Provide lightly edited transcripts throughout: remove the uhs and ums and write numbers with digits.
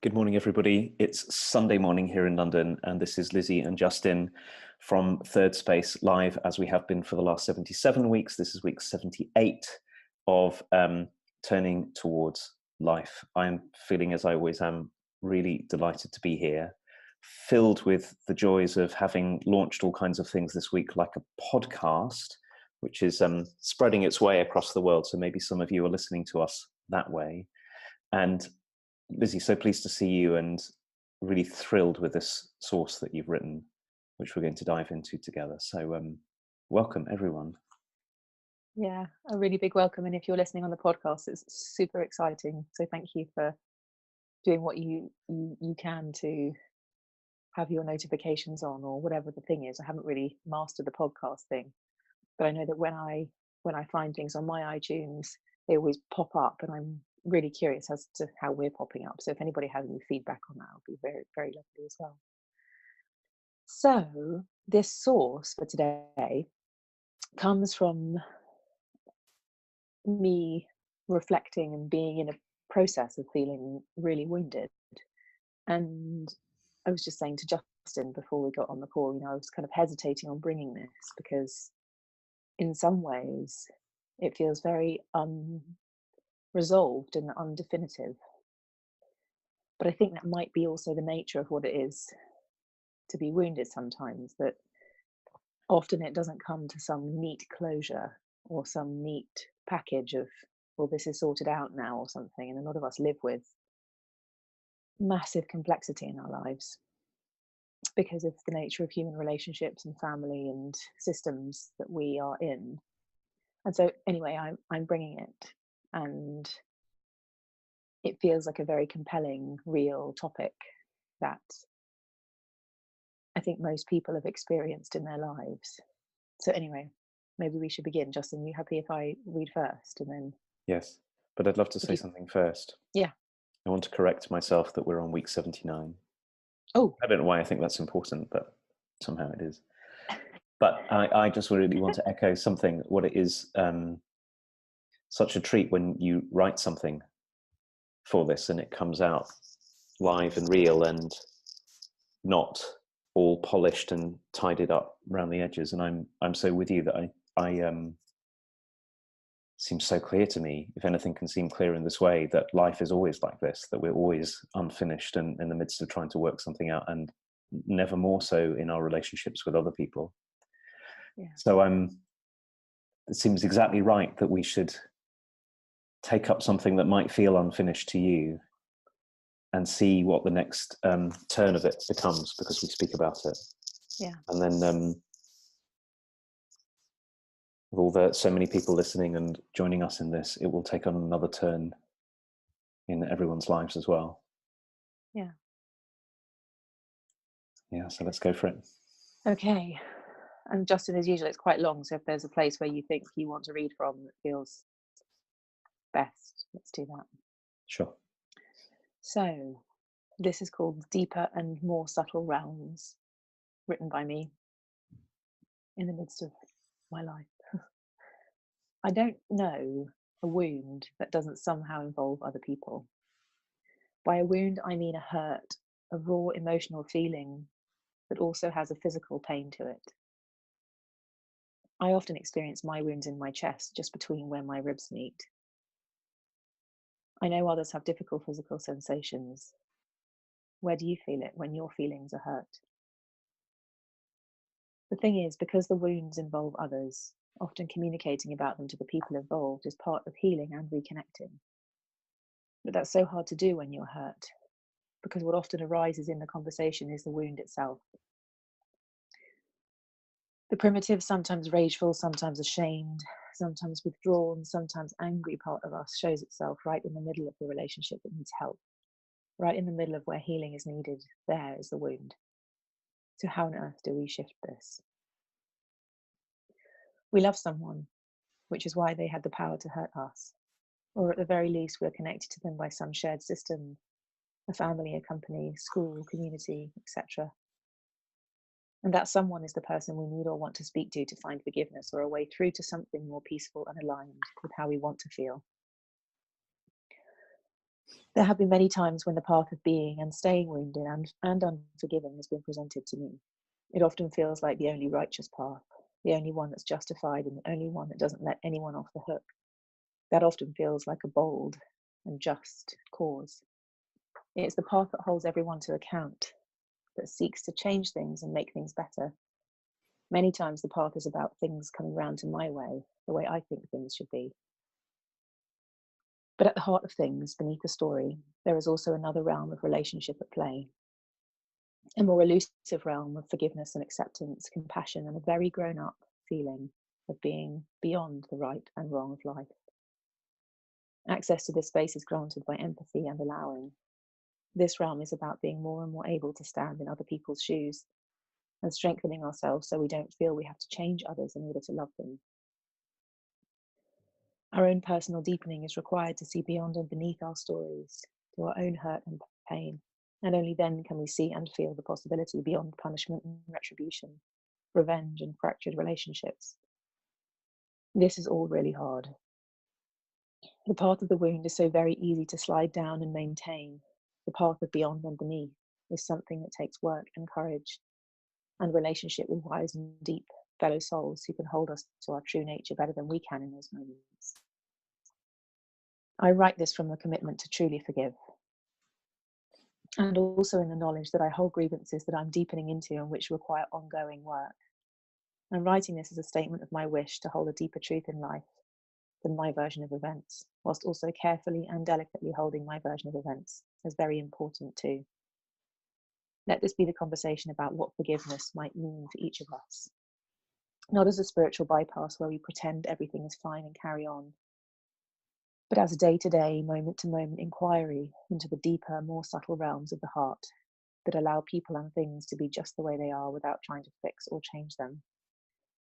Good morning, everybody. It's Sunday morning here in London, and this is Lizzie and Justin from Third Space live, as we have been for the last 77 weeks. This is week 78 of Turning Towards Life. I'm feeling, as I always am, really delighted to be here, filled with the joys of having launched all kinds of things this week, like a podcast, which is spreading its way across the world. So maybe some of you are listening to us that way. And Lizzie, so pleased to see you and really thrilled with this source that you've written, which we're going to dive into together. So welcome, everyone. Yeah, a really big welcome. And if you're listening on the podcast, it's super exciting. So thank you for doing what you can to have your notifications on, or whatever the thing is. I haven't really mastered the podcast thing, but I know that when I find things on my iTunes, they always pop up, and I'm really curious as to how we're popping up. So if anybody has any feedback on that, it'll be very, very lovely as well. So this source for today comes from me reflecting and being in a process of feeling really wounded. And I was just saying to Justin before we got on the call, I was kind of hesitating on bringing this because in some ways it feels very resolved and undefinitive. But I think that might be also the nature of what it is to be wounded sometimes, that often it doesn't come to some neat closure or some neat package of, well, this is sorted out now or something. And a lot of us live with massive complexity in our lives because of the nature of human relationships and family and systems that we are in. And so anyway, I'm bringing it, and it feels like a very compelling, real topic that I think most people have experienced in their lives. So anyway, maybe we should begin. Justin, you happy if I read first and then? Yes, but I'd love to say something first. Yeah. I want to correct myself that we're on week 79. Oh. I don't know why I think that's important, but somehow it is. But I just really want to echo something, what it is such a treat when you write something for this and it comes out live and real and not all polished and tidied up around the edges. And I'm so with you that I seems so clear to me, if anything can seem clear in this way, that life is always like this, that we're always unfinished and in the midst of trying to work something out, and never more so in our relationships with other people. Yeah. So it seems exactly right that we should take up something that might feel unfinished to you and see what the next turn of it becomes, because we speak about it. Yeah. And then with so many people listening and joining us in this, it will take on another turn in everyone's lives as well. Yeah. Yeah, so let's go for it. Okay. And Justin, as usual, it's quite long, so if there's a place where you think you want to read from that feels best, let's do that. Sure. So this is called Deeper and More Subtle Realms, written by me in the midst of my life. I don't know a wound that doesn't somehow involve other people. By a wound, I mean a hurt, a raw emotional feeling that also has a physical pain to it. I often experience my wounds in my chest, just between where my ribs meet. I know others have difficult physical sensations. Where do you feel it when your feelings are hurt? The thing is, because the wounds involve others, often communicating about them to the people involved is part of healing and reconnecting. But that's so hard to do when you're hurt, because what often arises in the conversation is the wound itself. The primitive, sometimes rageful, sometimes ashamed, sometimes withdrawn, sometimes angry part of us shows itself right in the middle of the relationship that needs help. Right in the middle of where healing is needed, there is the wound. So how on earth do we shift this? We love someone, which is why they had the power to hurt us. Or at the very least, we're connected to them by some shared system, a family, a company, school, community, etc. And that someone is the person we need or want to speak to find forgiveness or a way through to something more peaceful and aligned with how we want to feel. There have been many times when the path of being and staying wounded and unforgiving has been presented to me. It often feels like the only righteous path, the only one that's justified, and the only one that doesn't let anyone off the hook. That often feels like a bold and just cause. It's the path that holds everyone to account, that seeks to change things and make things better. Many times the path is about things coming round to my way, the way I think things should be. But at the heart of things, beneath the story, there is also another realm of relationship at play. A more elusive realm of forgiveness and acceptance, compassion, and a very grown-up feeling of being beyond the right and wrong of life. Access to this space is granted by empathy and allowing. This realm is about being more and more able to stand in other people's shoes and strengthening ourselves so we don't feel we have to change others in order to love them. Our own personal deepening is required to see beyond and beneath our stories, to our own hurt and pain, and only then can we see and feel the possibility beyond punishment and retribution, revenge and fractured relationships. This is all really hard. The path of the wound is so very easy to slide down and maintain. The path of beyond and beneath is something that takes work and courage, and relationship with wise and deep fellow souls who can hold us to our true nature better than we can in those moments. I write this from the commitment to truly forgive, and also in the knowledge that I hold grievances that I'm deepening into and which require ongoing work. I'm writing this as a statement of my wish to hold a deeper truth in life than my version of events, whilst also carefully and delicately holding my version of events as very important too. Let this be the conversation about what forgiveness might mean for each of us. Not as a spiritual bypass where we pretend everything is fine and carry on, but as a day-to-day, moment-to-moment inquiry into the deeper, more subtle realms of the heart that allow people and things to be just the way they are without trying to fix or change them,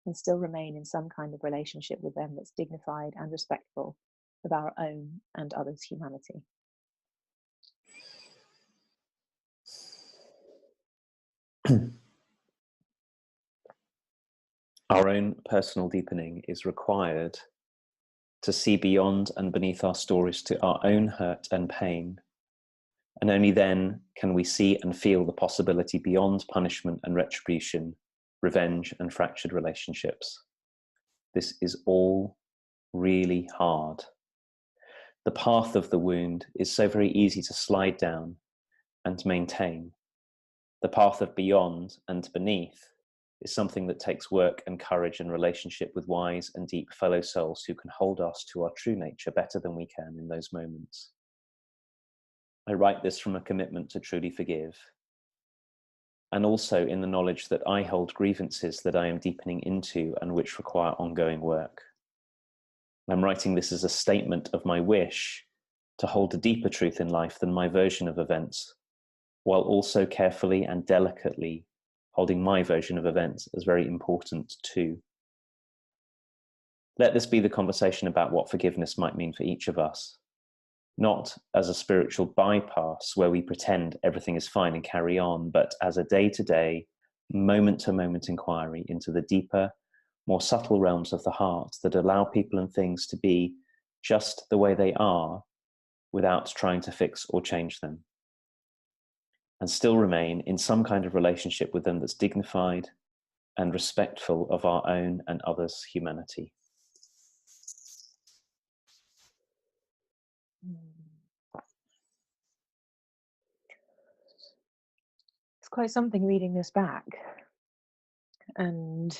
and still remain in some kind of relationship with them that's dignified and respectful of our own and others' humanity. Our own personal deepening is required to see beyond and beneath our stories to our own hurt and pain. And only then can we see and feel the possibility beyond punishment and retribution, revenge and fractured relationships. This is all really hard. The path of the wound is so very easy to slide down and maintain. The path of beyond and beneath is something that takes work and courage and relationship with wise and deep fellow souls who can hold us to our true nature better than we can in those moments. I write this from a commitment to truly forgive, and also in the knowledge that I hold grievances that I am deepening into and which require ongoing work. I'm writing this as a statement of my wish to hold a deeper truth in life than my version of events, while also carefully and delicately holding my version of events as very important too. Let this be the conversation about what forgiveness might mean for each of us, not as a spiritual bypass where we pretend everything is fine and carry on, but as a day-to-day, moment-to-moment inquiry into the deeper, more subtle realms of the heart that allow people and things to be just the way they are without trying to fix or change them, and still remain in some kind of relationship with them that's dignified and respectful of our own and others' humanity. It's quite something reading this back, and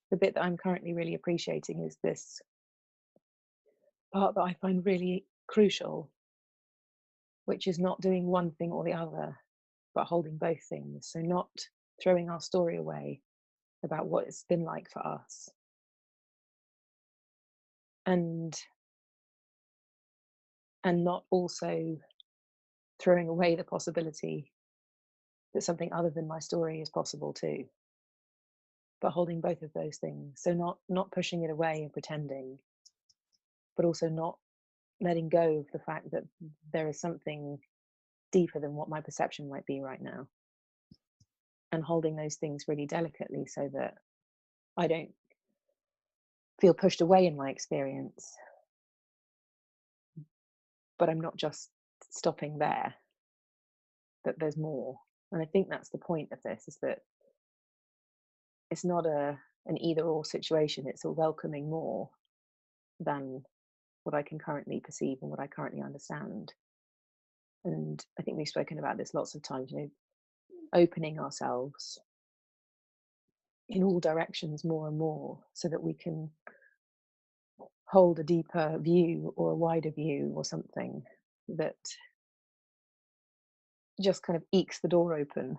the bit that I'm currently really appreciating is this part that I find really crucial, which is not doing one thing or the other, but holding both things. So not throwing our story away about what it's been like for us, and not also throwing away the possibility that something other than my story is possible too, but holding both of those things. So not pushing it away and pretending, but also not letting go of the fact that there is something deeper than what my perception might be right now, and holding those things really delicately so that I don't feel pushed away in my experience, but I'm not just stopping there, that there's more. And I think that's the point of this, is that it's not an either or situation, it's a welcoming more than what I can currently perceive and what I currently understand. And I think we've spoken about this lots of times, opening ourselves in all directions more and more so that we can hold a deeper view or a wider view or something that just kind of ekes the door open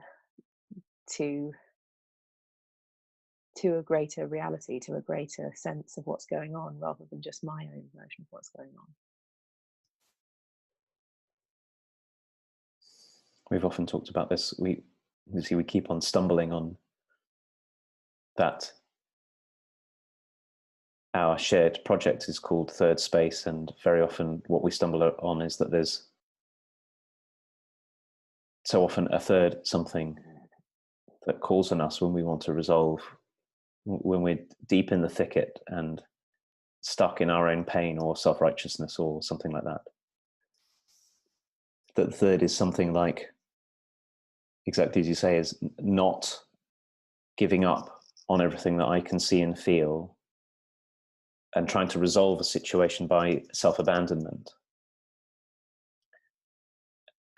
to a greater reality, to a greater sense of what's going on, rather than just my own version of what's going on. We've often talked about this. We keep on stumbling on that. Our shared project is called Third Space, and very often what we stumble on is that there's so often a third something that calls on us when we want to resolve, when we're deep in the thicket and stuck in our own pain or self-righteousness or something like that. That the third is something like, exactly as you say, is not giving up on everything that I can see and feel and trying to resolve a situation by self-abandonment,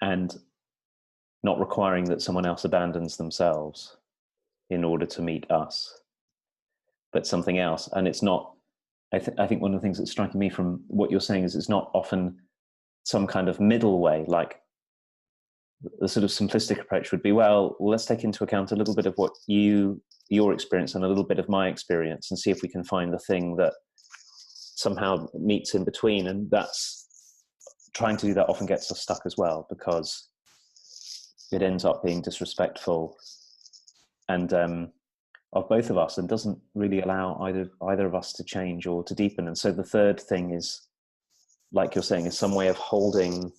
and not requiring that someone else abandons themselves in order to meet us, but something else. And it's not, I think one of the things that's striking me from what you're saying is it's not often some kind of middle way. Like the sort of simplistic approach would be, well, let's take into account a little bit of what your experience and a little bit of my experience, and see if we can find the thing that somehow meets in between. And that's, trying to do that often gets us stuck as well, because it ends up being disrespectful and of both of us, and doesn't really allow either of us to change or to deepen. And so the third thing is, like you're saying, is some way of holding,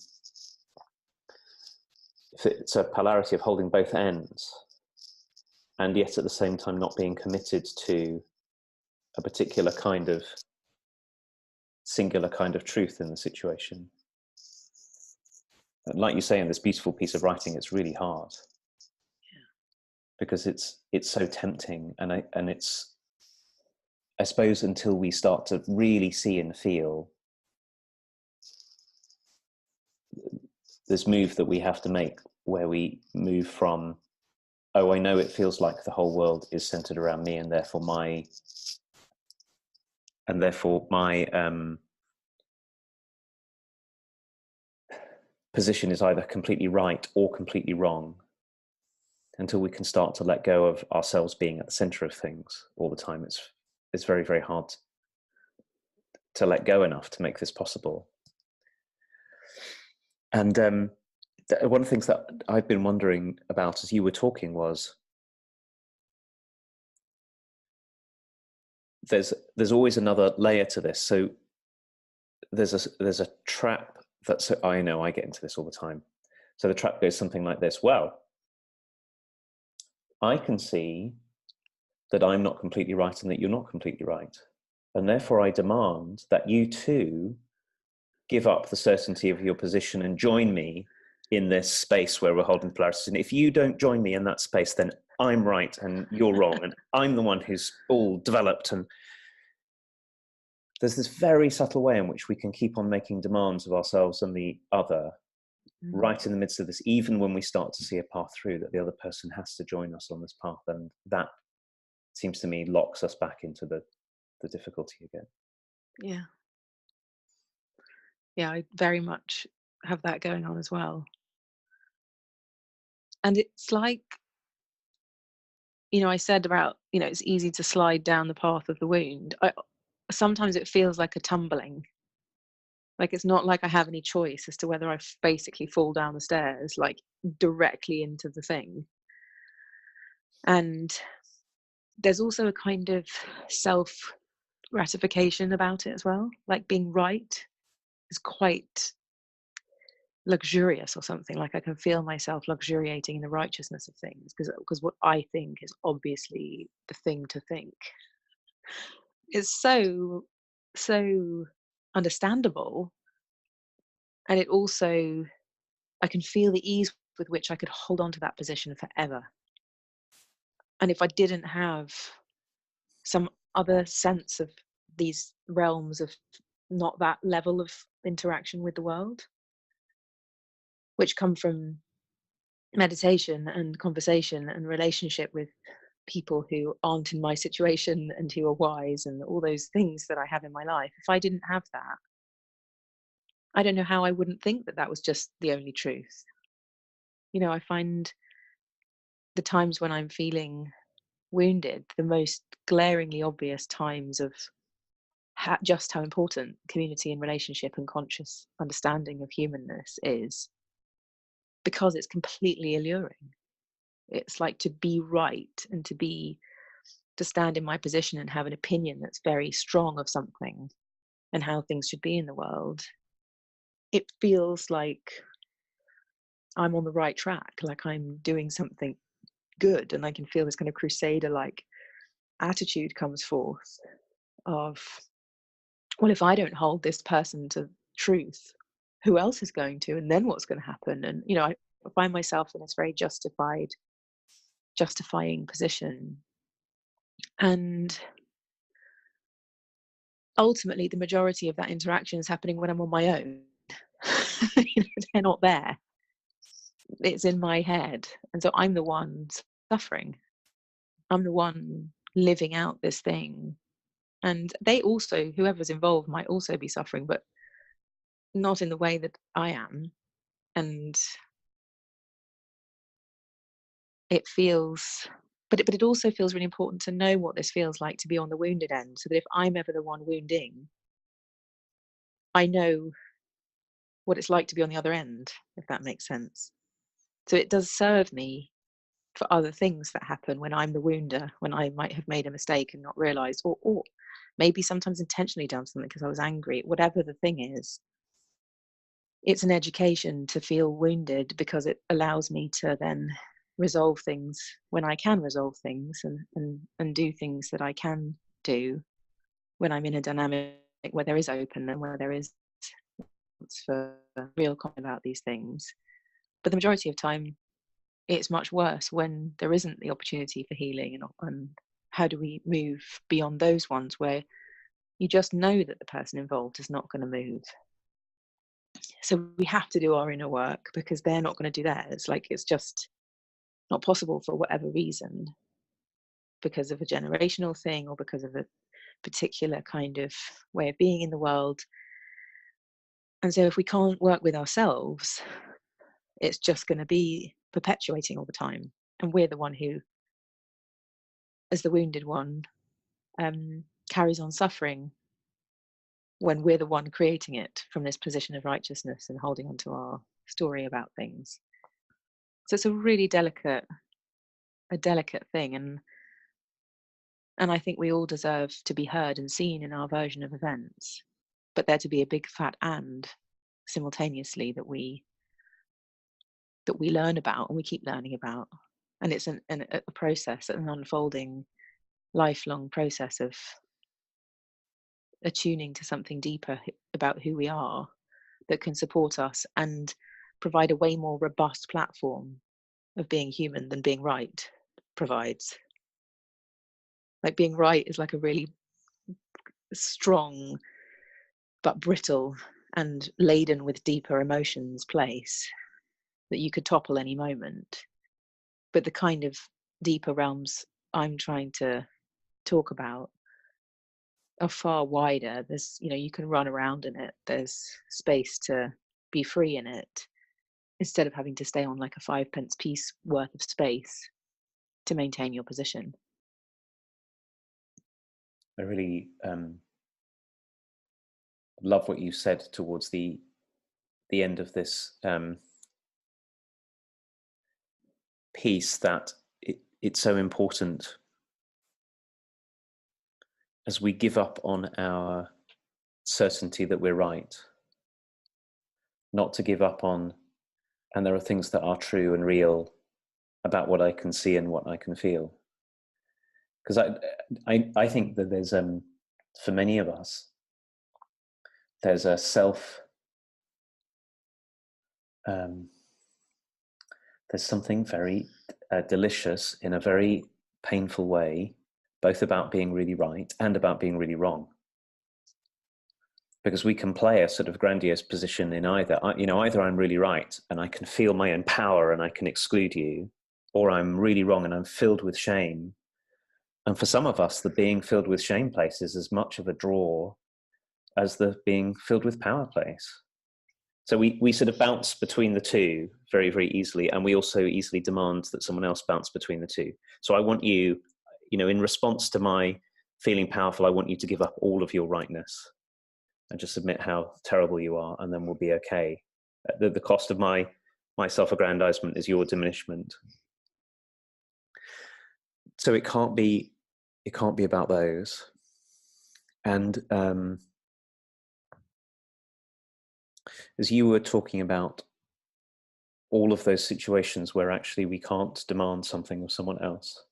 it's a polarity of holding both ends, and yet at the same time not being committed to a particular kind of singular kind of truth in the situation. And like you say in this beautiful piece of writing, it's really hard. Yeah. Because it's so tempting, and it's, I suppose, until we start to really see and feel this move that we have to make, where we move from, oh, I know it feels like the whole world is centered around me, and therefore my position is either completely right or completely wrong, until we can start to let go of ourselves being at the center of things all the time. It's very, very hard to let go enough to make this possible. And one of the things that I've been wondering about as you were talking was, there's always another layer to this. So there's a trap that's, I know I get into this all the time. So the trap goes something like this: well, I can see that I'm not completely right and that you're not completely right, and therefore I demand that you too give up the certainty of your position and join me in this space where we're holding polarities. And if you don't join me in that space, then I'm right and you're wrong, and I'm the one who's all developed. And there's this very subtle way in which we can keep on making demands of ourselves and the other, right in the midst of this, even when we start to see a path through, that the other person has to join us on this path. And that seems to me locks us back into the difficulty again. Yeah. Yeah, I very much have that going on as well. And it's like, I said about, it's easy to slide down the path of the wound. Sometimes it feels like a tumbling. Like, it's not like I have any choice as to whether I basically fall down the stairs, like directly into the thing. And there's also a kind of self-gratification about it as well. Like, being right is quite luxurious or something. Like, I can feel myself luxuriating in the righteousness of things, because what I think is obviously the thing to think. It's so understandable, and it also I can feel the ease with which I could hold on to that position forever. And if I didn't have some other sense of these realms of not that level of interaction with the world, which come from meditation and conversation and relationship with people who aren't in my situation and who are wise and all those things that I have in my life, if I didn't have that, I don't know how I wouldn't think that that was just the only truth. You know, I find the times when I'm feeling wounded, the most glaringly obvious times of just how important community and relationship and conscious understanding of humanness is, because it's completely alluring. It's like to be right and to stand in my position and have an opinion that's very strong of something and how things should be in the world. It feels like I'm on the right track, like I'm doing something good, and I can feel this kind of crusader like attitude comes forth of, well, if I don't hold this person to truth, who else is going to? And then what's going to happen? And, you know, I find myself in this very justifying position. And ultimately, the majority of that interaction is happening when I'm on my own. You know, they're not there. It's in my head. And so I'm the one suffering. I'm the one living out this thing. And they also, whoever's involved, might also be suffering, but not in the way that I am. And it feels, but it also feels really important to know what this feels like to be on the wounded end, so that if I'm ever the one wounding, I know what it's like to be on the other end, if that makes sense. So it does serve me for other things that happen when I'm the wounder, when I might have made a mistake and not realized, or maybe sometimes intentionally done something because I was angry, whatever the thing is. It's an education to feel wounded, because it allows me to then resolve things when I can resolve things, and do things that I can do when I'm in a dynamic where there is open and where there is for real comment about these things. But the majority of time, it's much worse when there isn't the opportunity for healing. And how do we move beyond those ones where you just know that the person involved is not going to move? So we have to do our inner work, because they're not going to do theirs. Like, it's just not possible for whatever reason, because of a generational thing or because of a particular kind of way of being in the world. And so if we can't work with ourselves, it's just going to be perpetuating all the time. And we're the one who, as the wounded one, carries on suffering, when we're the one creating it from this position of righteousness and holding on to our story about things. So it's a really delicate thing. And I think we all deserve to be heard and seen in our version of events, but there to be a big fat and simultaneously that we learn about and we keep learning about. And it's a process, an unfolding, lifelong process of attuning to something deeper about who we are, that can support us and provide a way more robust platform of being human than being right provides. Like, being right is like a really strong but brittle and laden with deeper emotions place that you could topple any moment. But the kind of deeper realms I'm trying to talk about are far wider. There's, you know, you can run around in it. There's space to be free in it, instead of having to stay on like a 5 pence piece worth of space to maintain your position. I really love what you said towards the end of this piece, that it's so important, as we give up on our certainty that we're right, not to give up on, and there are things that are true and real about what I can see and what I can feel. Because I think that there's, for many of us, there's a self There's something very delicious in a very painful way, both about being really right and about being really wrong. Because we can play a sort of grandiose position in either, either I'm really right and I can feel my own power and I can exclude you, or I'm really wrong and I'm filled with shame. And for some of us, the being filled with shame place is as much of a draw as the being filled with power place. So we sort of bounce between the two very, very easily. And we also easily demand that someone else bounce between the two. So I want you, in response to my feeling powerful, I want you to give up all of your rightness and just admit how terrible you are, and then we'll be okay. The cost of my self-aggrandizement is your diminishment. So it can't be about those. And as you were talking about all of those situations where actually we can't demand something of someone else,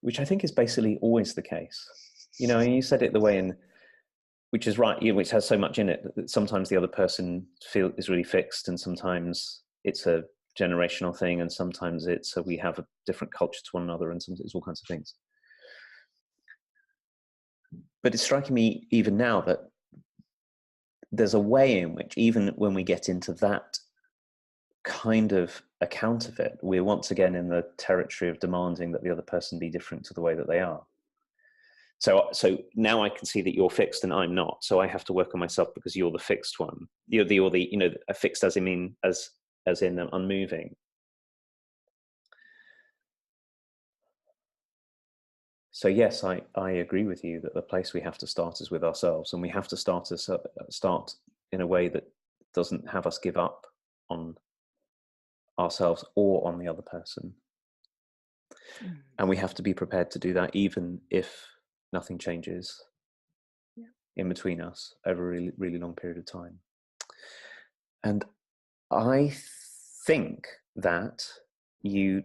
which I think is basically always the case. You said it the way in, which is right, which has so much in it that sometimes the other person is really fixed, and sometimes it's a generational thing, and sometimes it's we have a different culture to one another, and sometimes it's all kinds of things. But it's striking me even now that there's a way in which, even when we get into that kind of account of it, we're once again in the territory of demanding that the other person be different to the way that they are. So now I can see that you're fixed and I'm not. So I have to work on myself because you're the fixed one. You're the fixed as in unmoving. So yes, I agree with you that the place we have to start is with ourselves, and we have to start in a way that doesn't have us give up on ourselves or on the other person. And we have to be prepared to do that even if nothing changes in between us over a really, really long period of time. And I think that you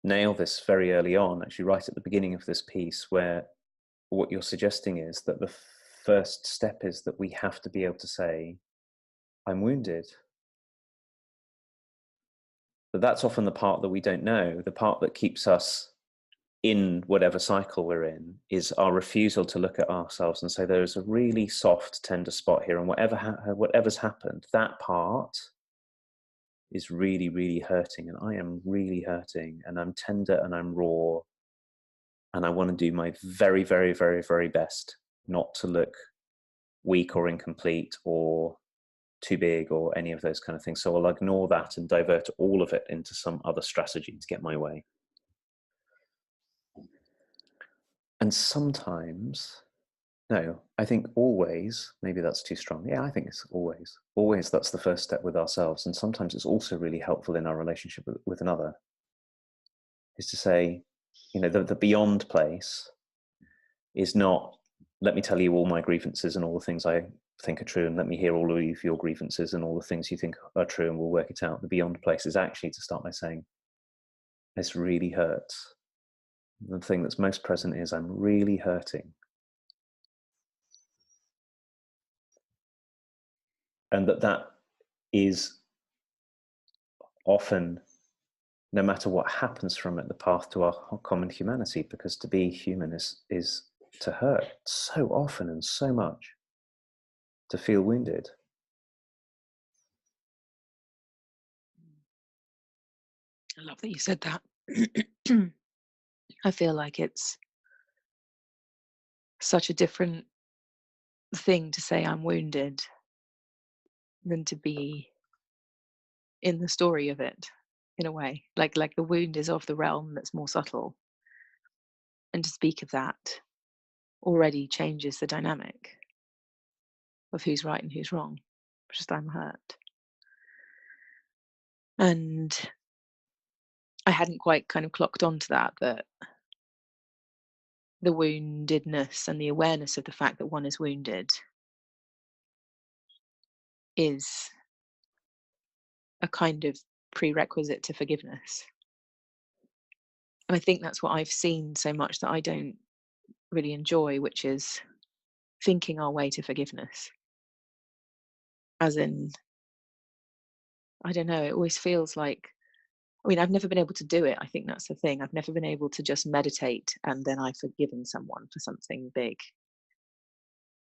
nail this very early on, actually right at the beginning of this piece, where what you're suggesting is that the first step is that we have to be able to say, I'm wounded. But that's often the part that we don't know. The part that keeps us in whatever cycle we're in is our refusal to look at ourselves and say, there's a really soft, tender spot here, and whatever's happened, that part is really, really hurting, and I am really hurting, and I'm tender and I'm raw, and I want to do my very, very, very, very best not to look weak or incomplete or too big or any of those kind of things. So I'll ignore that and divert all of it into some other strategy to get my way. And sometimes, no, I think always, maybe that's too strong. Yeah, I think it's always that's the first step with ourselves. And sometimes it's also really helpful in our relationship with another, is to say, the beyond place is not, let me tell you all my grievances and all the things I think are true, and let me hear all of your grievances and all the things you think are true, and we'll work it out. The beyond place is actually to start by saying, this really hurts. The thing that's most present is, I'm really hurting. And that is often, no matter what happens from it, the path to our common humanity, because to be human is to hurt so often and so much, to feel wounded. I love that you said that. I feel like it's such a different thing to say I'm wounded than to be in the story of it, in a way. Like the wound is of the realm that's more subtle. And to speak of that already changes the dynamic of who's right and who's wrong. Just I'm hurt. And I hadn't quite kind of clocked onto that the woundedness and the awareness of the fact that one is wounded is a kind of prerequisite to forgiveness. And I think that's what I've seen so much that I don't really enjoy, which is thinking our way to forgiveness. As in, I don't know, it always feels like, I mean, I've never been able to do it. I think that's the thing. I've never been able to just meditate and then I've forgiven someone for something big.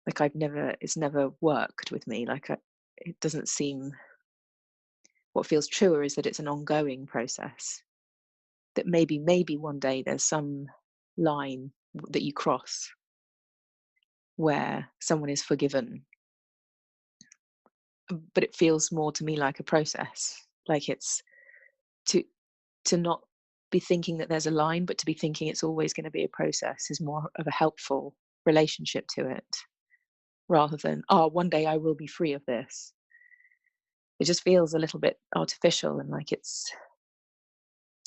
Like it's never worked with me. It doesn't seem, what feels truer is that it's an ongoing process. That maybe one day there's some line that you cross where someone is forgiven, but it feels more to me like a process. Like it's to not be thinking that there's a line, but to be thinking it's always going to be a process is more of a helpful relationship to it, rather than, oh, one day I will be free of this. It just feels a little bit artificial and like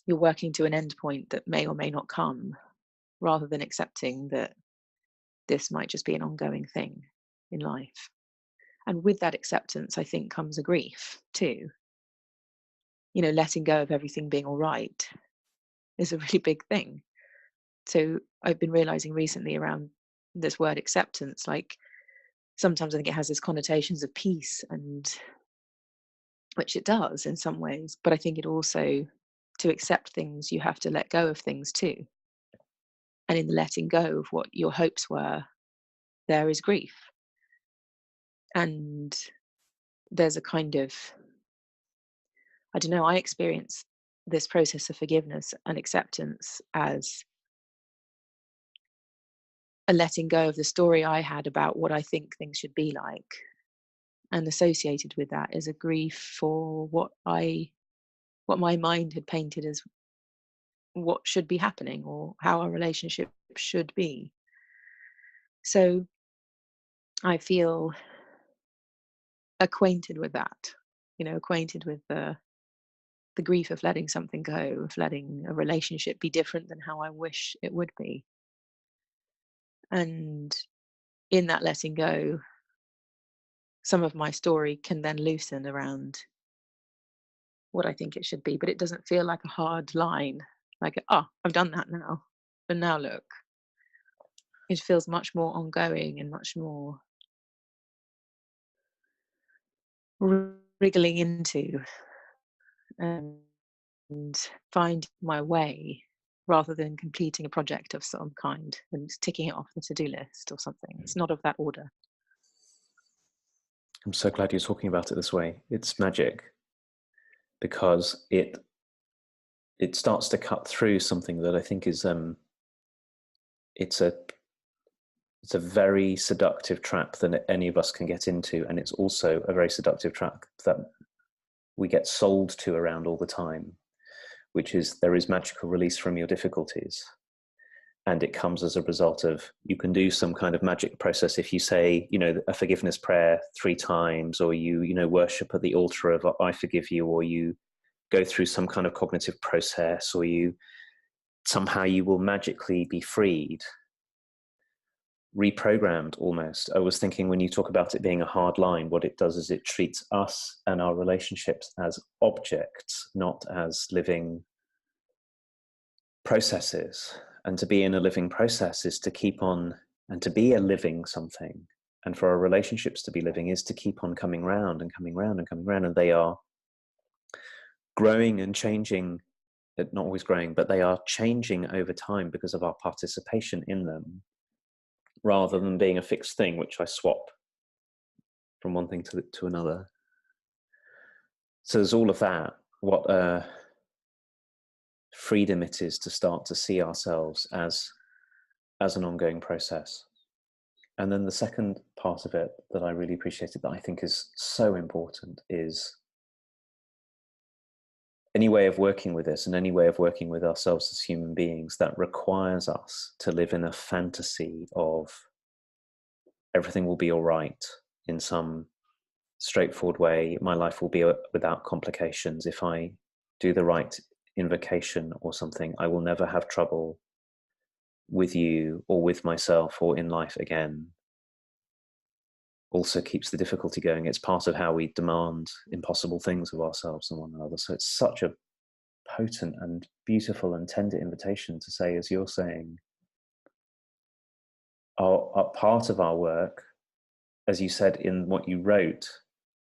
you're working to an end point that may or may not come, rather than accepting that this might just be an ongoing thing in life. And with that acceptance, I think comes a grief too. Letting go of everything being all right is a really big thing. So I've been realizing recently around this word acceptance, like sometimes I think it has this connotations of peace, and which it does in some ways, but I think it also, to accept things, you have to let go of things too. And in the letting go of what your hopes were, there is grief. And there's a kind of, I don't know, I experience this process of forgiveness and acceptance as a letting go of the story I had about what I think things should be like. And associated with that is a grief for what my mind had painted as what should be happening or how our relationship should be. So I feel acquainted with that, acquainted with the grief of letting something go, of letting a relationship be different than how I wish it would be. And in that letting go, some of my story can then loosen around what I think it should be, but it doesn't feel like a hard line, like, oh, I've done that now, and now look. It feels much more ongoing and much more wriggling into and find my way, rather than completing a project of some kind and ticking it off the to-do list or something. It's not of that order. I'm so glad you're talking about it this way. It's magic because it starts to cut through something that I think is it's a very seductive trap that any of us can get into, and it's also a very seductive trap that we get sold to around all the time, which is there is magical release from your difficulties. And it comes as a result of, you can do some kind of magic process if you say, a forgiveness prayer 3 times, or you worship at the altar of I forgive you, or you go through some kind of cognitive process, or you will magically be freed, reprogrammed almost. I was thinking, when you talk about it being a hard line, what it does is it treats us and our relationships as objects, not as living processes. And to be in a living process is to keep on, and to be a living something, and for our relationships to be living is to keep on coming round and coming round and coming round, and they are growing and changing, not always growing, but they are changing over time because of our participation in them, rather than being a fixed thing which I swap from one thing to another. So there's all of that. What freedom it is to start to see ourselves as an ongoing process. And then the second part of it that I really appreciated, that I think is so important, is any way of working with this and any way of working with ourselves as human beings that requires us to live in a fantasy of everything will be all right in some straightforward way. My life will be without complications. If I do the right invocation or something, I will never have trouble with you or with myself or in life again. Also keeps the difficulty going. It's part of how we demand impossible things of ourselves and one another. So it's such a potent and beautiful and tender invitation to say, as you're saying, our part of our work, as you said in what you wrote,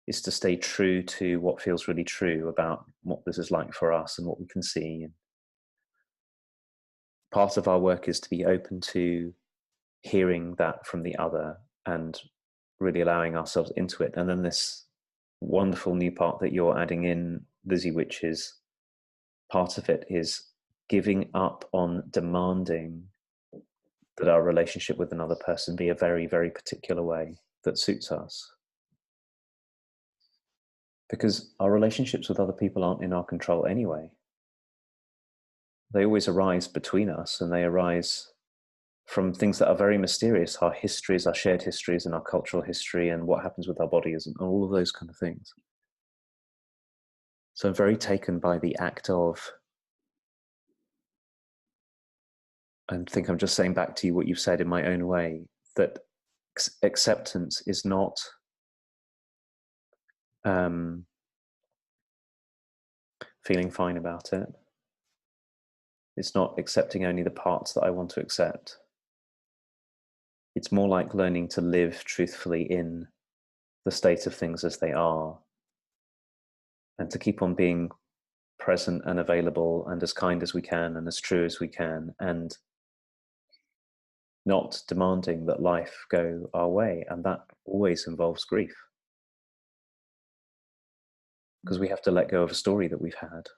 is to stay true to what feels really true about what this is like for us and what we can see. And part of our work is to be open to hearing that from the other and really allowing ourselves into it. And then this wonderful new part that you're adding in, Lizzie, which is part of it is giving up on demanding that our relationship with another person be a very, very particular way that suits us. Because our relationships with other people aren't in our control anyway. They always arise between us, and they arise from things that are very mysterious, our histories, our shared histories, and our cultural history, and what happens with our bodies, and all of those kind of things. So I'm very taken by the act of, and think I'm just saying back to you what you've said in my own way, that acceptance is not feeling fine about it. It's not accepting only the parts that I want to accept. It's more like learning to live truthfully in the state of things as they are, and to keep on being present and available and as kind as we can and as true as we can, and not demanding that life go our way. And that always involves grief, because we have to let go of a story that we've had.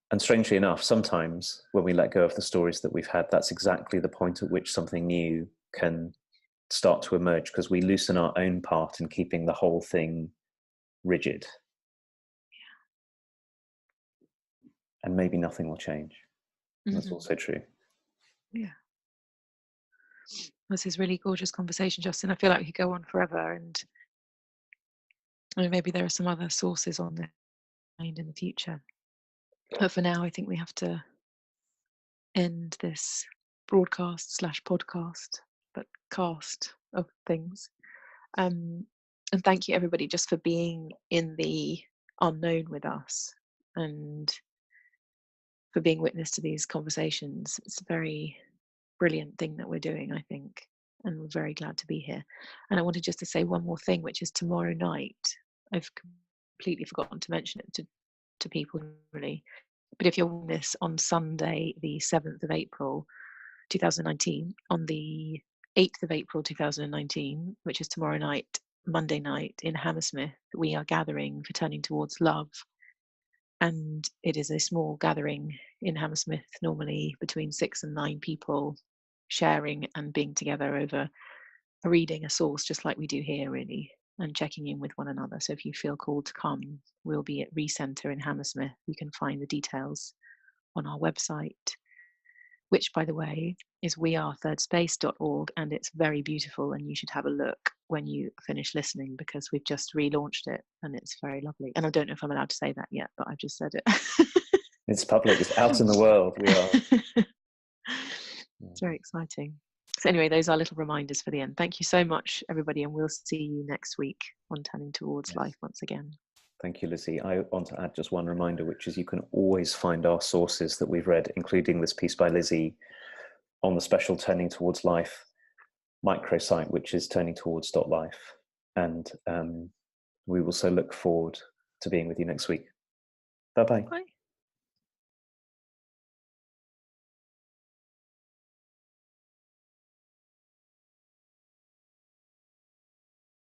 And strangely enough, sometimes when we let go of the stories that we've had, that's exactly the point at which something new can start to emerge, because we loosen our own part in keeping the whole thing rigid. And maybe nothing will change. That's also true. Yeah. This is really gorgeous conversation, Justin. I feel like we could go on forever, and I mean, maybe there are some other sources on the mind in the future. But for now, I think we have to end this broadcast / podcast, but cast of things. And thank you, everybody, just for being in the unknown with us and for being witness to these conversations. It's a very brilliant thing that we're doing, I think, and we're very glad to be here. And I wanted just to say one more thing, which is tomorrow night. I've completely forgotten to mention it to people, really. But if you're watching this on Sunday, the 7th of April, 2019, on the 8th of April, 2019, which is tomorrow night, Monday night in Hammersmith, we are gathering for Turning Towards Love. And it is a small gathering in Hammersmith, normally between 6 and 9 people, sharing and being together over a reading, a source, just like we do here, really, and checking in with one another. So if you feel called to come, we'll be at Recenter in Hammersmith. You can find the details on our website, which, by the way, is wearethirdSpace.org, and it's very beautiful, and you should have a look when you finish listening, because we've just relaunched it and it's very lovely. And I don't know if I'm allowed to say that yet, but I've just said it. It's public, it's out in the world. We are. It's very exciting. So anyway, those are little reminders for the end. Thank you so much, everybody, and we'll see you next week on Turning Towards Life once again. Thank you, Lizzie. I want to add just one reminder, which is you can always find our sources that we've read, including this piece by Lizzie, on the special Turning Towards Life microsite, which is turningtowards.life. And we will so look forward to being with you next week. Bye-bye. Bye.